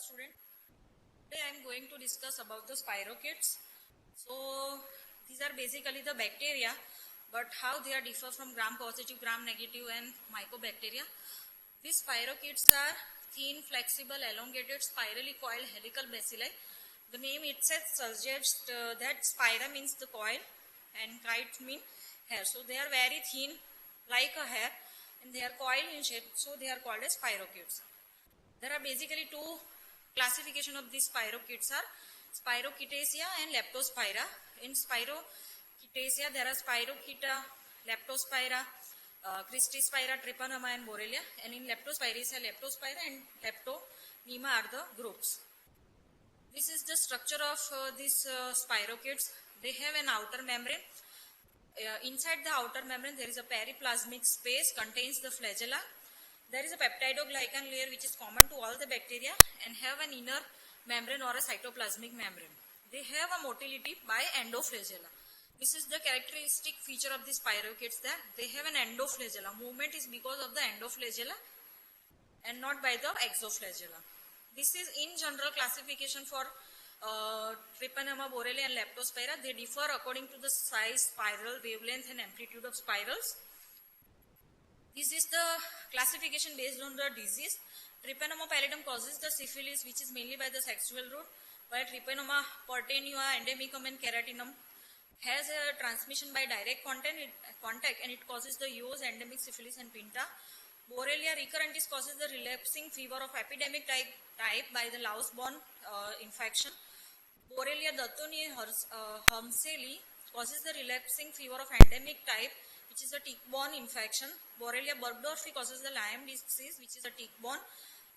student. Today I am going to discuss about the spirochetes. So these are basically the bacteria, but how they are differ from gram-positive, gram-negative and mycobacteria. These spirochetes are thin, flexible, elongated, spirally coiled helical bacilli. The name itself suggests that spira means the coil and chite means hair. So they are very thin like a hair and they are coiled in shape, so they are called as spirochetes. There are basically two classification of these spirochetes are Spirochaetaceae and Leptospira. In Spirochaetaceae there are Spirochaeta, Leptospira, Cristispira, Trypanosoma and Borrelia, and in Leptospiraceae, Leptospira and Leptonema are the groups. This is the structure of these spirochetes. They have an outer membrane. Inside the outer membrane there is a periplasmic space contains the flagella. There is a peptidoglycan layer which is common to all the bacteria and have an inner membrane or a cytoplasmic membrane. They have a motility by endoflagella. This is the characteristic feature of the spirochetes, that they have an endoflagella. Movement is because of the endoflagella and not by the exoflagella. This is in general classification for Trypanosoma, Borrelia and Leptospira. They differ according to the size, spiral, wavelength and amplitude of spirals. This is the classification based on the disease. Trypanosoma pallidum causes the syphilis, which is mainly by the sexual route, while Trypanosoma pertenua, endemicum and keratinum has a transmission by direct contact and it causes the EOS, endemic syphilis and pinta. Borrelia recurrentis causes the relapsing fever of epidemic type by the louse-borne infection. Borrelia dattoni Hamseli causes the relapsing fever of endemic type, which is a tick-borne infection. Borrelia burgdorferi causes the Lyme disease, which is a tick-borne,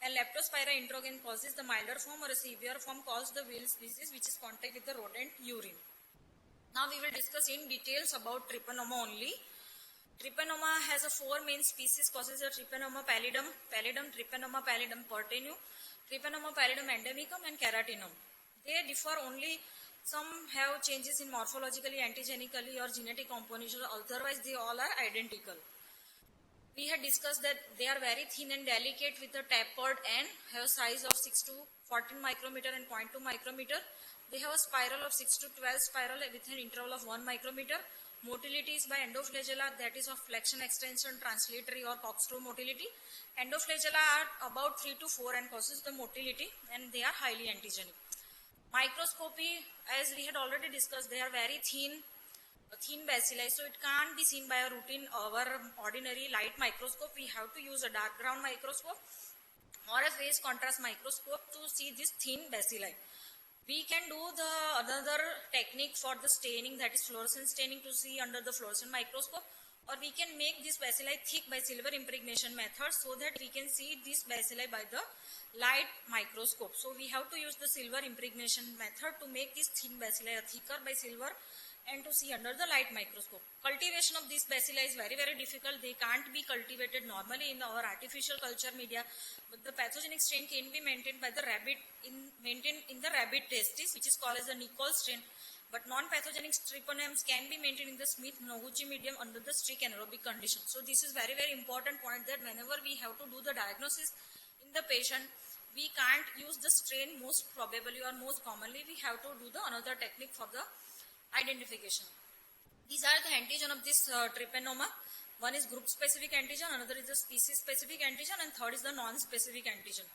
and Leptospira introgen causes the milder form or a severe form called the Wills disease, which is contact with the rodent urine. Now we will discuss in details about Trypanosoma only. Trypanosoma has a four main species causes the Trypanosoma pallidum, Trypanosoma pallidum pertenue, Trypanosoma pallidum endemicum and keratinum. They differ only. Some have changes in morphologically, antigenically or genetic composition, otherwise they all are identical. We had discussed that they are very thin and delicate with a tapered end, have size of 6 to 14 micrometer and 0.2 micrometer. They have a spiral of 6 to 12 spiral with an interval of 1 micrometer. Motility is by endoflagella, that is of flexion, extension, translatory or corkscrew motility. Endoflagella are about 3 to 4 and causes the motility and they are highly antigenic. Microscopy, as we had already discussed, they are very thin bacilli, so it can't be seen by a routine or ordinary light microscope. We have to use a dark ground microscope or a phase contrast microscope to see this thin bacilli. We can do another technique for the staining, that is fluorescent staining, to see under the fluorescent microscope, or we can make this bacilli thick by silver impregnation method so that we can see this bacilli by the light microscope. So we have to use the silver impregnation method to make this thin bacilli thicker by silver and to see under the light microscope. Cultivation of these bacilli is very difficult. They can't be cultivated normally in our artificial culture media, but the pathogenic strain can be maintained by the rabbit maintained in the rabbit testis, which is called as the Nichols strain. But non-pathogenic treponems can be maintained in the Smith-Noguchi medium under the strict anaerobic condition. So this is very important point, that whenever we have to do the diagnosis in the patient, we can't use the strain most probably or most commonly. We have to do the another technique for the identification. These are the antigen of this Trypanosoma. One is group specific antigen, another is the species specific antigen, and third is the non-specific antigen.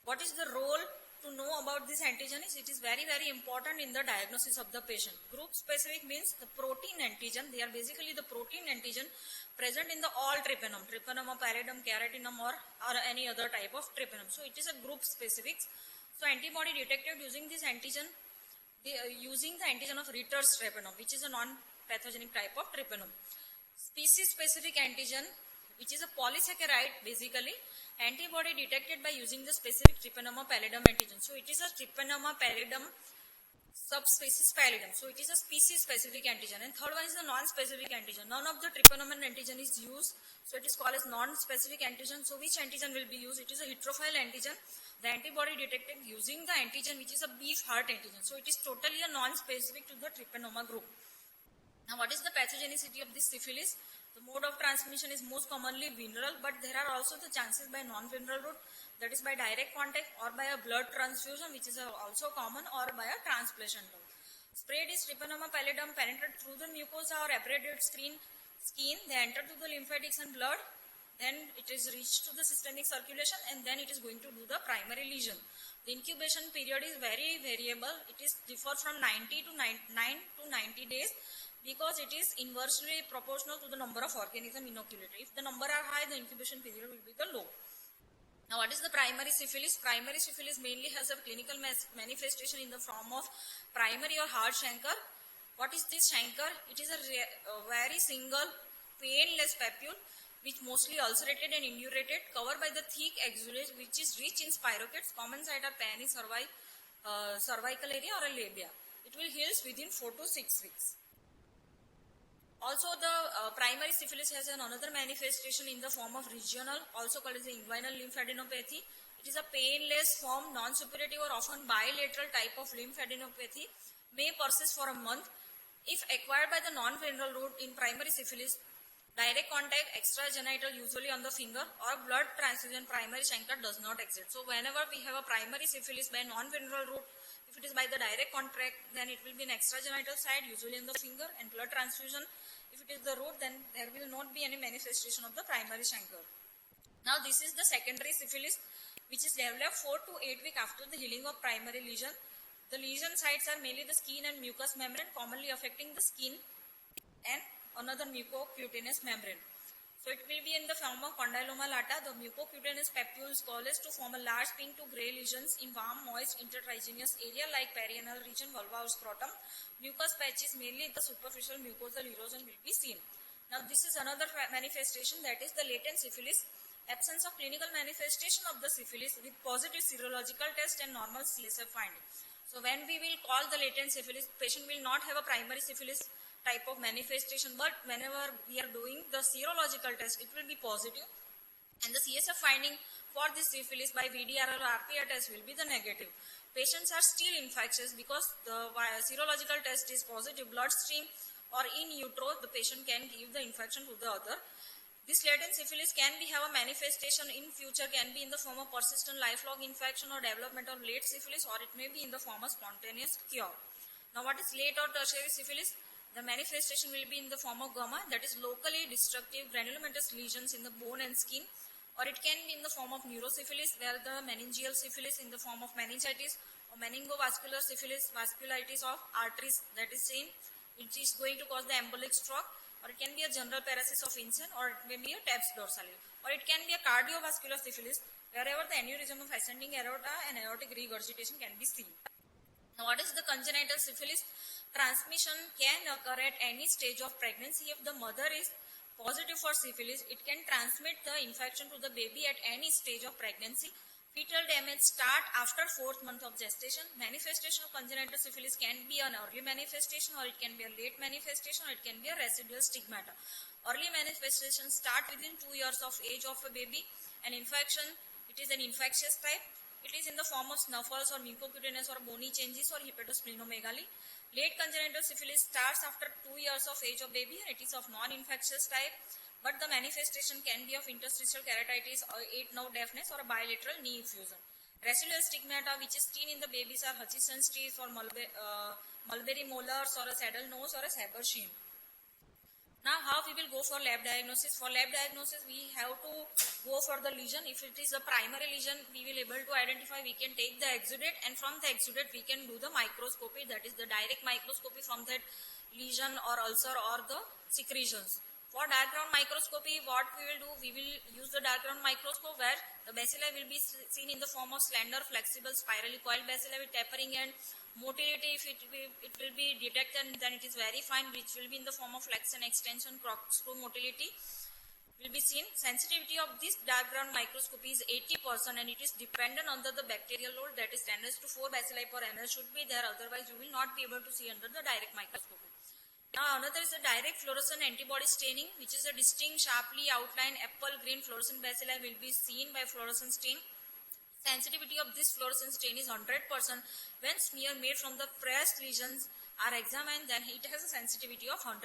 What is the role to know about this antigen is, it is very important in the diagnosis of the patient. Group specific means the protein antigen. They are basically the protein antigen present in the all Trypanosoma, Trypanosoma pallidum, keratinum or any other type of Trypanosome. So it is a group specific. So antibody detected using this antigen, using the antigen of Ritter's Trypanosome, which is a non-pathogenic type of Trypanosome. Species specific antigen, which is a polysaccharide basically, antibody detected by using the specific Trypanosoma pallidum antigen. So it is a Trypanosoma pallidum subspecies pallidum. So it is a species specific antigen. And third one is the non-specific antigen. None of the Trypanosoma antigen is used, so it is called as non-specific antigen. So which antigen will be used? It is a heterophile antigen. The antibody detected using the antigen which is a beef heart antigen. So it is totally a non-specific to the Trypanosoma group. Now what is the pathogenicity of this syphilis? The mode of transmission is most commonly venereal, but there are also the chances by non-venereal route. that is by direct contact or by a blood transfusion, which is also common, or by a transplantation. Sprayed is Treponema pallidum penetrate through the mucosa or abraided skin. They enter to the lymphatics and blood. Then it is reached to the systemic circulation, and then it is going to do the primary lesion. The incubation period is very variable. It is differ from 9 to 90 days because it is inversely proportional to the number of organisms inoculated. If the number are high, the incubation period will be the low. Now, what is the primary syphilis? Primary syphilis mainly has a clinical manifestation in the form of primary or hard chancre. What is this chancre? It is a very single, painless papule which mostly ulcerated and indurated, covered by the thick axillary which is rich in spirochetes. Common site are penis, cervical area or a labia. It will heal within 4 to 6 weeks. Also, the primary syphilis has another manifestation in the form of regional, also called as the inguinal lymphadenopathy. It is a painless form, non-suppurative or often bilateral type of lymphadenopathy, may persist for a month. If acquired by the non-venereal route in primary syphilis, direct contact extragenital usually on the finger or blood transfusion primary chancre does not exist. So whenever we have a primary syphilis by non-venereal route, if it is by the direct contact, then it will be an extragenital side usually on the finger, and blood transfusion. If it is the root, then there will not be any manifestation of the primary chancre. Now this is the secondary syphilis, which is developed 4 to 8 weeks after the healing of primary lesion. The lesion sites are mainly the skin and mucous membrane, commonly affecting the skin and another mucocutaneous membrane. So it will be in the form of condyloma lata. The mucocutaneous papules coalesce to form a large pink to grey lesions in warm, moist, intertriginous area like perianal region, vulva or scrotum. Mucous patches, mainly the superficial mucosal erosion, will be seen. Now this is another manifestation, that is the latent syphilis. Absence of clinical manifestation of the syphilis with positive serological test and normal CSF finding. So when we will call the latent syphilis, patient will not have a primary syphilis type of manifestation, but whenever we are doing the serological test, it will be positive, and the CSF finding for this syphilis by VDR or RPR test will be the negative. Patients are still infectious because the serological test is positive. Bloodstream or in utero, the patient can give the infection to the other. This latent syphilis can have a manifestation in future, can be in the form of persistent lifelong infection or development of late syphilis, or it may be in the form of spontaneous cure. Now what is late or tertiary syphilis? The manifestation will be in the form of gamma, that is locally destructive granulomatous lesions in the bone and skin, or it can be in the form of neurosyphilis, where the meningeal syphilis in the form of meningitis, or meningovascular syphilis, vasculitis of arteries that is seen, which is going to cause the embolic stroke, or it can be a general paralysis of Inson, or it may be a TAPS dorsale, or it can be a cardiovascular syphilis, wherever the aneurysm of ascending aorta and aortic regurgitation can be seen. Now what is the congenital syphilis? Transmission can occur at any stage of pregnancy. If the mother is positive for syphilis, it can transmit the infection to the baby at any stage of pregnancy. Fetal damage start after 4th month of gestation. Manifestation of congenital syphilis can be an early manifestation, or it can be a late manifestation, or it can be a residual stigmata. Early manifestation start within 2 years of age of a baby. An infection, it is an infectious type. It is in the form of snuffles or mucocutaneous or bony changes or hepatosplenomegaly. Late congenital syphilis starts after 2 years of age of baby, and it is of non-infectious type, but the manifestation can be of interstitial keratitis or 8-nerve deafness or a bilateral knee effusion. Residual stigmata which is seen in the babies are Hutchinson's teeth or mulberry molars or a saddle nose or a Saber sheen. Now how we will go for lab diagnosis? For lab diagnosis, we have to go for the lesion. If it is a primary lesion, we will able to identify, we can take the exudate, and from the exudate we can do the microscopy, that is the direct microscopy from that lesion or ulcer or the secretions. For dark ground microscopy, what we will do, we will use the dark ground microscope where the bacilli will be seen in the form of slender, flexible, spirally coiled bacilli with tapering and motility. If it will be detected, then it is very fine, which will be in the form of flexion, extension, corkscrew motility will be seen. Sensitivity of this dark ground microscopy is 80%, and it is dependent on the bacterial load, that is 10⁴ bacilli per ml should be there, otherwise you will not be able to see under the direct microscopy. Now another is the direct fluorescent antibody staining, which is a distinct, sharply outlined apple green fluorescent bacilli will be seen by fluorescent stain. Sensitivity of this fluorescent stain is 100%. When smear made from the pressed lesions are examined, then it has a sensitivity of 100%.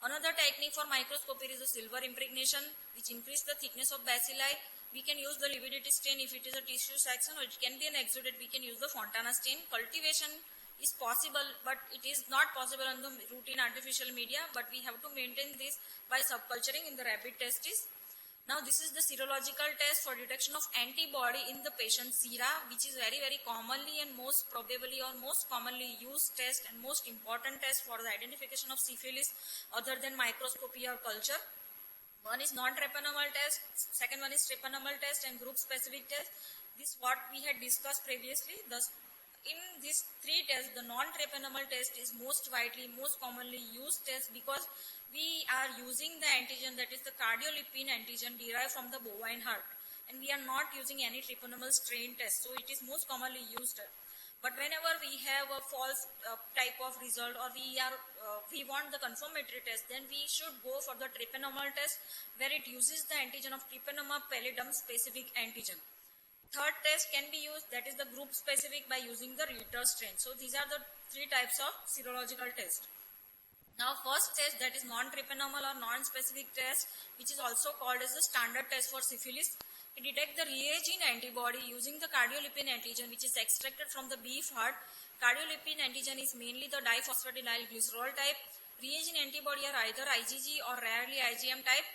Another technique for microscopy is the silver impregnation, which increases the thickness of bacilli We can use the lividity stain if it is a tissue section, or it can be an exudate. We can use the Fontana stain. Cultivation is possible, but it is not possible on the routine artificial media, but we have to maintain this by subculturing in the rabbit testis. Now this is the serological test for detection of antibody in the patient's sera, which is very commonly and most probably or most commonly used test and most important test for the identification of syphilis other than microscopy or culture. One is non-treponemal test, second one is treponemal test and group specific test. This what we had discussed previously. Thus, in these three tests, the non-treponemal test is most commonly used test because we are using the antigen, that is the cardiolipin antigen derived from the bovine heart, and we are not using any treponemal strain test, so it is most commonly used. But whenever we have a false type of result, or we want the confirmatory test, then we should go for the treponemal test, where it uses the antigen of Treponema pallidum specific antigen. Third test can be used, that is the group specific, by using the Ritter strain. So these are the three types of serological test. Now first test, that is non-treponemal or non-specific test, which is also called as the standard test for syphilis. It detects the reagent antibody using the cardiolipin antigen, which is extracted from the beef heart. Cardiolipin antigen is mainly the diphosphatidylglycerol glycerol type. Reagent antibody are either IgG or rarely IgM type.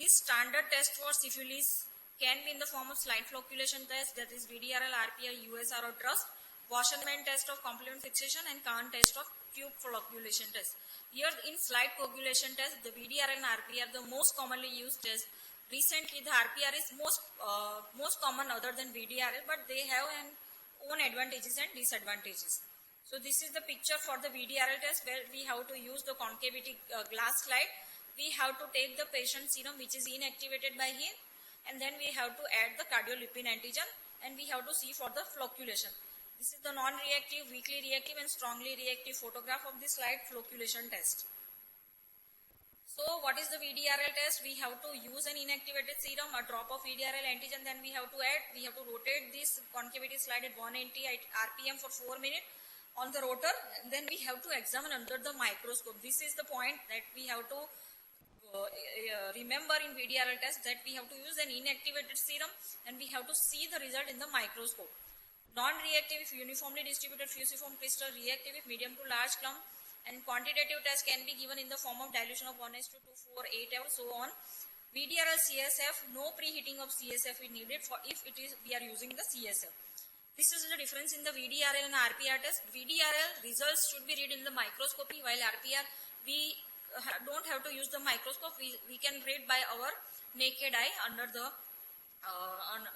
This standard test for syphilis can be in the form of slide flocculation test, that is VDRL, RPR, USR or TRUST, Wassermann test of complement fixation, and Kahn test of tube flocculation test. Here in slide coagulation test, the VDRL and RPR are the most commonly used test. Recently the RPR is most common other than VDRL, but they have an own advantages and disadvantages. So this is the picture for the VDRL test, where we have to use the concavity glass slide. We have to take the patient serum which is inactivated by him, and then we have to add the cardiolipin antigen, and we have to see for the flocculation. This is the non-reactive, weakly reactive and strongly reactive photograph of the slide flocculation test. So what is the VDRL test? We have to use an inactivated serum, a drop of VDRL antigen, then we have to rotate this concavity slide at 180 RPM for 4 minutes on the rotor, and then we have to examine under the microscope. This is the point that we have to remember in VDRL test, that we have to use an inactivated serum and we have to see the result in the microscope. Non-reactive if uniformly distributed fusiform crystal, reactive if medium to large clump, and quantitative test can be given in the form of dilution of 1:2, 2, 4, 8 or so on. VDRL CSF, no preheating of CSF is needed for if we are using the CSF. This is the difference in the VDRL and RPR test. VDRL results should be read in the microscopy, while RPR we don't have to use the microscope. We can read by our naked eye under the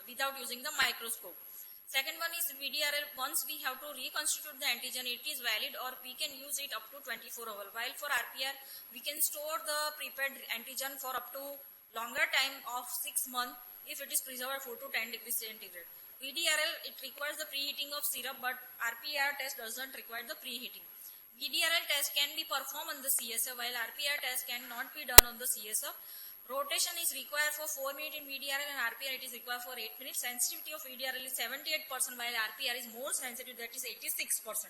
without using the microscope. Second one is VDRL. Once we have to reconstitute the antigen, it is valid, or we can use it up to 24 hours. While for RPR, we can store the prepared antigen for up to longer time of 6 months if it is preserved 4 to 10 degrees centigrade. VDRL, it requires the preheating of syrup, but RPR test doesn't require the preheating. VDRL test can be performed on the CSF, while RPR test cannot be done on the CSF. Rotation is required for 4 minutes in VDRL, and RPR it is required for 8 minutes. Sensitivity of VDRL is 78%, while RPR is more sensitive, that is 86%.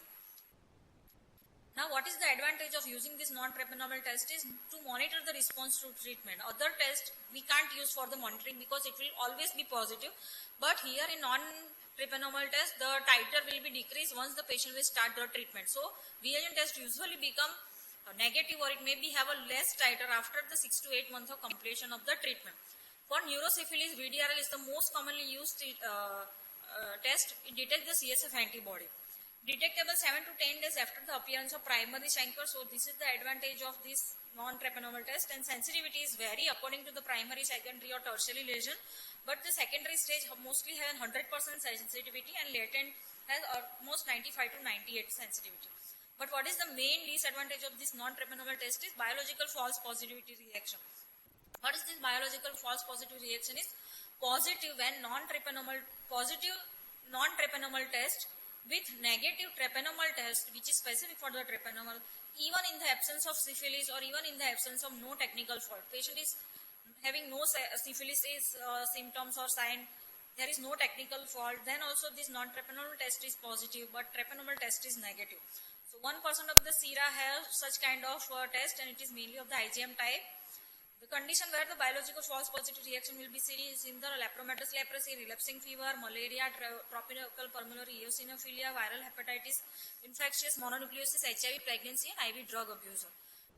Now what is the advantage of using this non-treponemal test is to monitor the response to treatment. Other tests we can't use for the monitoring because it will always be positive, but here in non-treponemal test the titer will be decreased once the patient will start the treatment. So reagent test usually become negative, or it may be have a less titer after the 6 to 8 months of completion of the treatment. For neurosyphilis, VDRL is the most commonly used test. It detects the CSF antibody. Detectable 7 to 10 days after the appearance of primary chancre. So this is the advantage of this non-treponemal test, and sensitivity is vary according to the primary, secondary or tertiary lesion, but the secondary stage mostly has 100% sensitivity and latent has almost 95 to 98 sensitivity. But what is the main disadvantage of this non-treponemal test is biological false positivity reaction. What is this biological false positive reaction is positive when non-treponemal test with negative treponemal test, which is specific for the treponemal, even in the absence of syphilis or even in the absence of no technical fault. Patient is having no syphilis symptoms or sign, there is no technical fault, then also this non-treponemal test is positive, but treponemal test is negative. So 1% of the sera have such kind of test, and it is mainly of the IgM type. The condition where the biological false positive reaction will be seen is in the lepromatous leprosy, relapsing fever, malaria, tropical pulmonary eosinophilia, viral hepatitis, infectious mononucleosis, HIV, pregnancy, and IV drug abuse.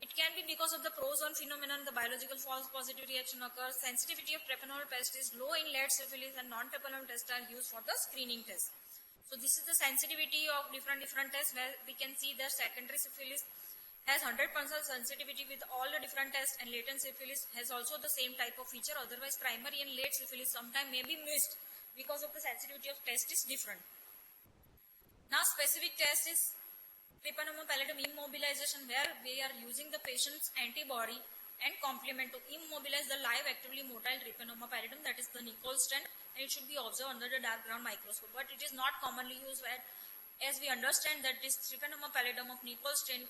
It can be because of the prozone phenomenon, the biological false positive reaction occurs. Sensitivity of treponema test is low in lead syphilis, and non-treponema tests are used for the screening test. So this is the sensitivity of different tests, where we can see that secondary syphilis has 100% sensitivity with all the different tests, and latent syphilis has also the same type of feature. Otherwise, primary and late syphilis sometimes may be missed because of the sensitivity of test is different. Now, specific test is treponema pallidum immobilization, where we are using the patient's antibody and complement to immobilize the live actively motile treponema pallidum, that is the Nichols strain, and it should be observed under the dark ground microscope. But it is not commonly used, where as we understand that this treponema pallidum of Nichols strain,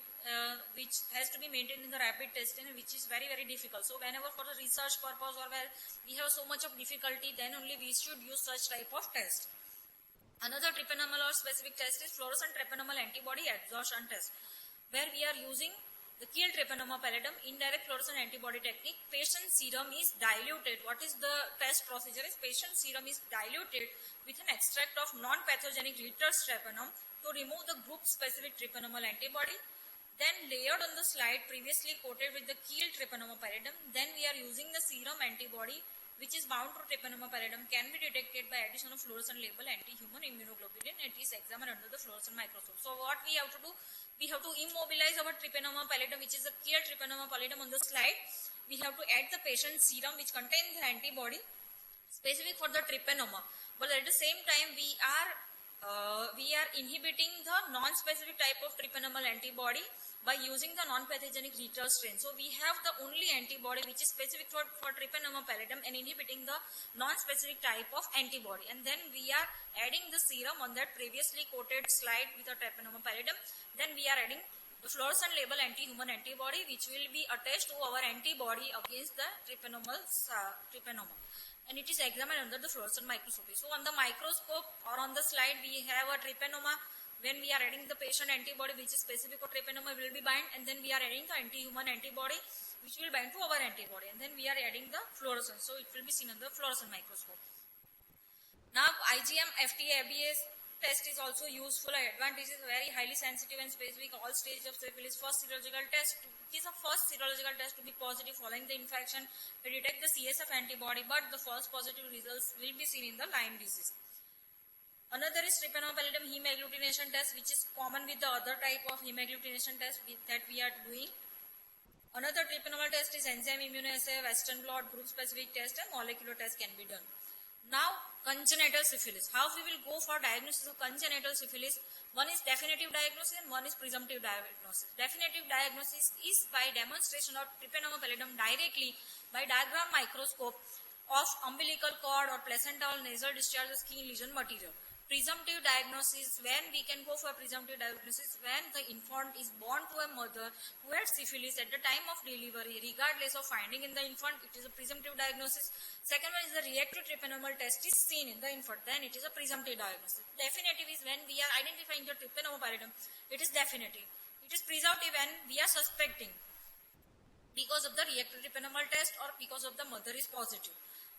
which has to be maintained in the rapid testing, which is very difficult. So whenever for a research purpose or where we have so much of difficulty, then only we should use such type of test. Another treponemal or specific test is fluorescent treponemal antibody adsorption test, where we are using the killed treponema pallidum indirect fluorescent antibody technique. Patient serum is diluted. What is the test procedure? Is patient serum is diluted with an extract of non-pathogenic Ritter's treponema to remove the group specific treponemal antibody, then layered on the slide previously coated with the killed treponema pallidum. Then we are using the serum antibody which is bound to treponema pallidum, can be detected by addition of fluorescent label anti-human immunoglobulin. It is examined under the fluorescent microscope. So what we have to do? We have to immobilize our treponema pallidum, which is a killed treponema pallidum on the slide. We have to add the patient serum which contains the antibody specific for the treponema. But at the same time, we are inhibiting the non-specific type of treponemal antibody by using the non-pathogenic Ritter's strain. So we have the only antibody which is specific for treponema pallidum and inhibiting the non-specific type of antibody. And then we are adding the serum on that previously coated slide with the treponema pallidum. Then we are adding the fluorescent label anti-human antibody which will be attached to our antibody against the treponema. And it is examined under the fluorescent microscopy. So on the microscope or on the slide we have a treponema. When we are adding the patient antibody which is specific for treponema will be bind, and then we are adding the anti-human antibody which will bind to our antibody, and then we are adding the fluorescence. So it will be seen under the fluorescent microscope. Now IgM FT-ABS test is also useful. Advantage is very highly sensitive and specific all stages of syphilis. First serological test, it is a first serological test to be positive following the infection. We detect the CSF antibody, but the false positive results will be seen in the Lyme disease. Another is treponema pallidum heme agglutination test, which is common with the other type of heme agglutination test that we are doing. Another treponemal test is enzyme immunoassay, Western blot, group specific test, and molecular test can be done. Now, congenital syphilis. How we will go for diagnosis of congenital syphilis? One is definitive diagnosis and one is presumptive diagnosis. Definitive diagnosis is by demonstration of treponema pallidum directly by diagram microscope of umbilical cord or placental nasal discharge of skin lesion material. Presumptive diagnosis, when we can go for presumptive diagnosis, when the infant is born to a mother who had syphilis at the time of delivery, regardless of finding in the infant, it is a presumptive diagnosis. Second one is the reactive treponemal test is seen in the infant, then it is a presumptive diagnosis. Definitive is when we are identifying the treponema pallidum, it is definitive. It is presumptive when we are suspecting because of the reactive treponemal test or because of the mother is positive.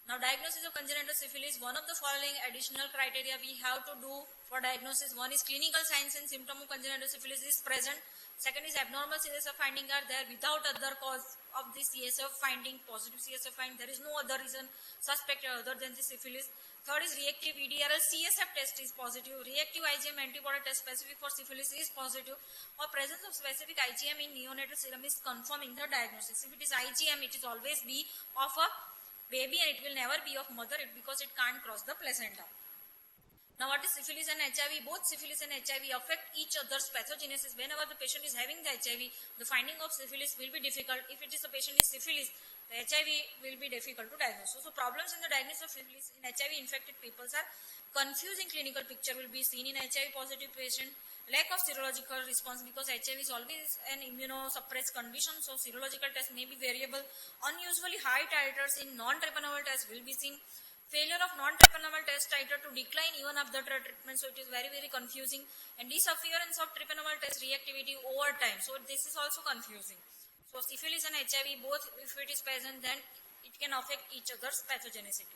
Now, diagnosis of congenital syphilis, one of the following additional criteria we have to do for diagnosis. One is clinical signs and symptom of congenital syphilis is present. Second is abnormal CSF finding are there without other cause of the CSF finding, positive CSF finding. There is no other reason suspected other than the syphilis. Third is reactive EDRL CSF test is positive. Reactive IgM antibody test specific for syphilis is positive. Or presence of specific IgM in neonatal serum is confirming the diagnosis. If it is IgM, it is always be of a baby and it will never be of mother because it can't cross the placenta. Now what is syphilis and HIV? Both syphilis and HIV affect each other's pathogenesis. Whenever the patient is having the HIV, the finding of syphilis will be difficult. If it is a patient is syphilis, the HIV will be difficult to diagnose. So problems in the diagnosis of syphilis in HIV infected people are confusing clinical picture will be seen in HIV positive patient. Lack of serological response because HIV is always an immunosuppressed condition, so serological test may be variable. Unusually high titers in non-treponemal test will be seen. Failure of non-treponemal test titer to decline even after treatment, so it is very confusing. And disappearance of treponemal test reactivity over time, so this is also confusing. So syphilis and HIV, both if it is present, then it can affect each other's pathogenicity.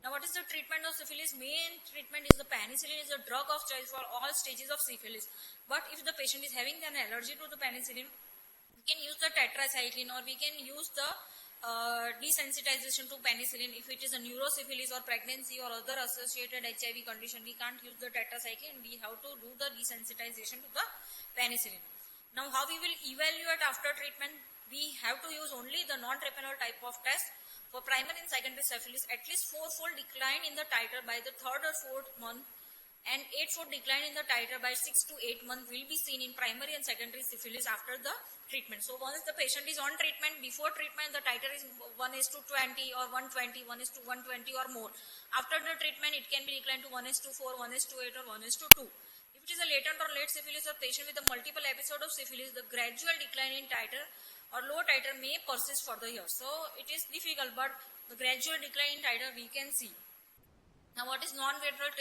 Now what is the treatment of syphilis? Main treatment is the penicillin is a drug of choice for all stages of syphilis. But if the patient is having an allergy to the penicillin, we can use the tetracycline, or we can use the desensitization to penicillin. If it is a neurosyphilis or pregnancy or other associated HIV condition, we can't use the tetracycline. We have to do the desensitization to the penicillin. Now how we will evaluate after treatment? We have to use only the non-treponema type of test. For primary and secondary syphilis, at least 4-fold decline in the titer by the 3rd or 4th month, and 8-fold decline in the titer by 6 to 8 months will be seen in primary and secondary syphilis after the treatment. So once the patient is on treatment, before treatment the titer is 1:20 or 120, 1:120 or more. After the treatment it can be declined to 1:4, 1:8 or 1:2. If it is a latent or late syphilis or patient with a multiple episode of syphilis, the gradual decline in titer or low titer may persist for the years. So it is difficult, but the gradual decline in titer we can see. Now what is non-viral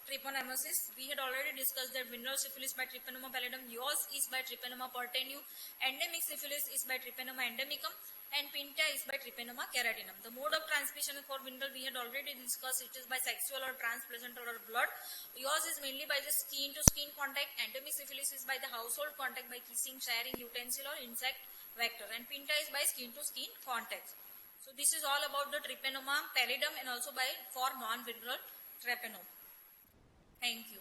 treponemesis? We had already discussed that viral syphilis by Treponema pallidum, yours is by Treponema perteniu, endemic syphilis is by Treponema endemicum, and Pinta is by Treponema keratinum. The mode of transmission for viral we had already discussed, it is by sexual or transplacental or blood. Yours is mainly by the skin to skin contact. Endemic syphilis is by the household contact by kissing, sharing, utensil or insect vector, and Pinta is by skin to skin contact. So this is all about the Treponema pallidum and also by for non-viral treponema. Thank you.